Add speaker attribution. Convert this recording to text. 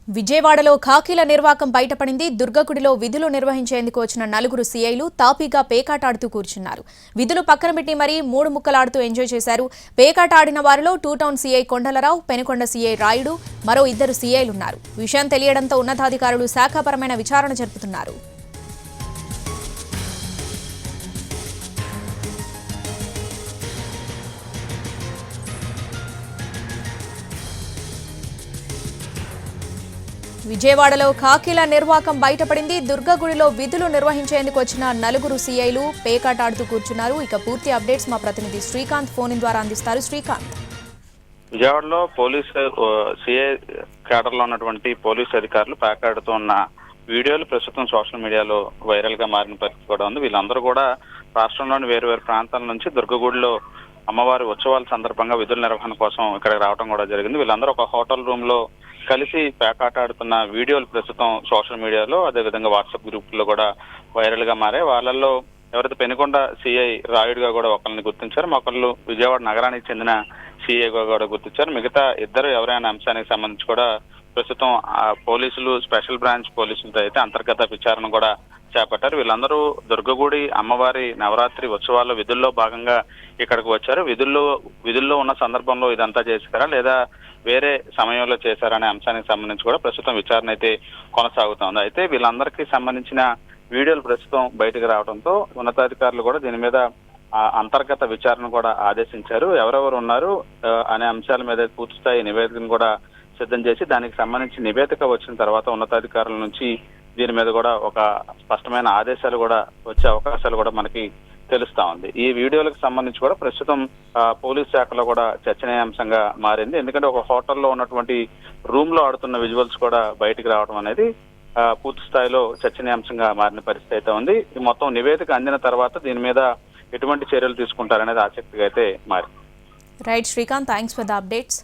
Speaker 1: విజయవాడలో ఖాకీల నిర్వాకం బయటపడింది. దుర్గగుడిలో విధులు నిర్వహించేందుకు వచ్చిన నలుగురు సీఐలు తాపీగా పేకాటాడుతూ కూర్చున్నారు. విధులు పక్కన పెట్టి మరీ మూడు ముక్కలాడుతూ ఎంజాయ్ చేశారు. పేకాట ఆడిన వారిలో two town CI Kondalarao, Penukonda CI Rayudu, మరో ఇద్దరు సీఐలున్నారు. విషయం తెలియడంతో ఉన్నతాధికారులు శాఖాపరమైన విచారణ జరుపుతున్నారు. విజయవాడలో ఖాకీల నిర్వాకం బయటపడింది. దుర్గగుడిలో విధులు నిర్వహించేందుకు వచ్చిన నలుగురు సీఐలు పేకాట ఆడుతూ కూర్చున్నారు. ఇక పూర్తి అప్డేట్స్ మా ప్రతినిధి శ్రీకాంత్ ఫోన్ ద్వారా అందిస్తారు. శ్రీకాంత్,
Speaker 2: విజయవాడలో పోలీసు సిఐ కేడర్లో ఉన్నటువంటి పోలీసు అధికారులు పేకాడుతూ ఉన్న వీడియోలు ప్రస్తుతం సోషల్ మీడియాలో వైరల్ గా మారిన పరిస్థితి కూడా ఉంది. వీళ్ళందరూ కూడా రాష్ట్రంలోని వేరు వేరు ప్రాంతాల నుంచి దుర్గగుడిలో అమ్మవారి ఉత్సవాల సందర్భంగా విధుల నిర్వహణ కోసం ఇక్కడికి రావడం కూడా జరిగింది. వీళ్ళందరూ ఒక హోటల్ రూమ్ లో కలిసి పేకాట ఆడుతున్న వీడియోలు ప్రస్తుతం సోషల్ మీడియాలో, అదేవిధంగా వాట్సాప్ గ్రూపుల్లో కూడా వైరల్ గా మారాయి. వాళ్ళల్లో ఎవరైతే పెనుకొండ సిఐ రాయుడుగా కూడా ఒకరిని గుర్తించారు, ఒకళ్ళు విజయవాడ నగరానికి చెందిన సిఐగా కూడా గుర్తించారు. మిగతా ఇద్దరు ఎవరైనా అంశానికి సంబంధించి కూడా ప్రస్తుతం పోలీసులు, స్పెషల్ బ్రాంచ్ పోలీసులతో అయితే అంతర్గత విచారణ కూడా చేపట్టారు. వీళ్ళందరూ దుర్గగుడి అమ్మవారి నవరాత్రి ఉత్సవాల్లో విధుల్లో భాగంగా ఇక్కడికి వచ్చారు. విధుల్లో ఉన్న సందర్భంలో ఇదంతా చేశారా లేదా వేరే సమయంలో చేశారనే అంశానికి సంబంధించి కూడా ప్రస్తుతం విచారణ అయితే కొనసాగుతోంది. అయితే వీళ్ళందరికీ సంబంధించిన వీడియోలు ప్రస్తుతం బయటకు రావడంతో ఉన్నతాధికారులు కూడా దీని మీద అంతర్గత విచారణ కూడా ఆదేశించారు. ఎవరెవరు ఉన్నారు అనే అంశాల మీద పూర్తిస్థాయి నివేదికను కూడా సిద్ధం చేసి దానికి సంబంధించి నివేదిక వచ్చిన తర్వాత ఉన్నతాధికారుల నుంచి దీని మీద కూడా ఒక స్పష్టమైన ఆదేశాలు కూడా వచ్చే అవకాశాలు కూడా మనకి తెలుస్తా ఉంది. ఈ వీడియోలకు సంబంధించి కూడా ప్రస్తుతం పోలీస్ శాఖలో కూడా చర్చనీయాంశంగా మారింది. ఎందుకంటే ఒక హోటల్లో ఉన్నటువంటి రూమ్ లో ఆడుతున్న విజువల్స్ కూడా బయటికి రావడం అనేది పూర్తి స్థాయిలో చర్చనీయాంశంగా మారిన పరిస్థితి అయితే ఉంది. ఈ మొత్తం నివేదిక అందిన తర్వాత దీని మీద ఎటువంటి చర్యలు తీసుకుంటారనేది ఆసక్తిగా అయితే మారింది.
Speaker 1: Right Srikanth, thanks for the updates.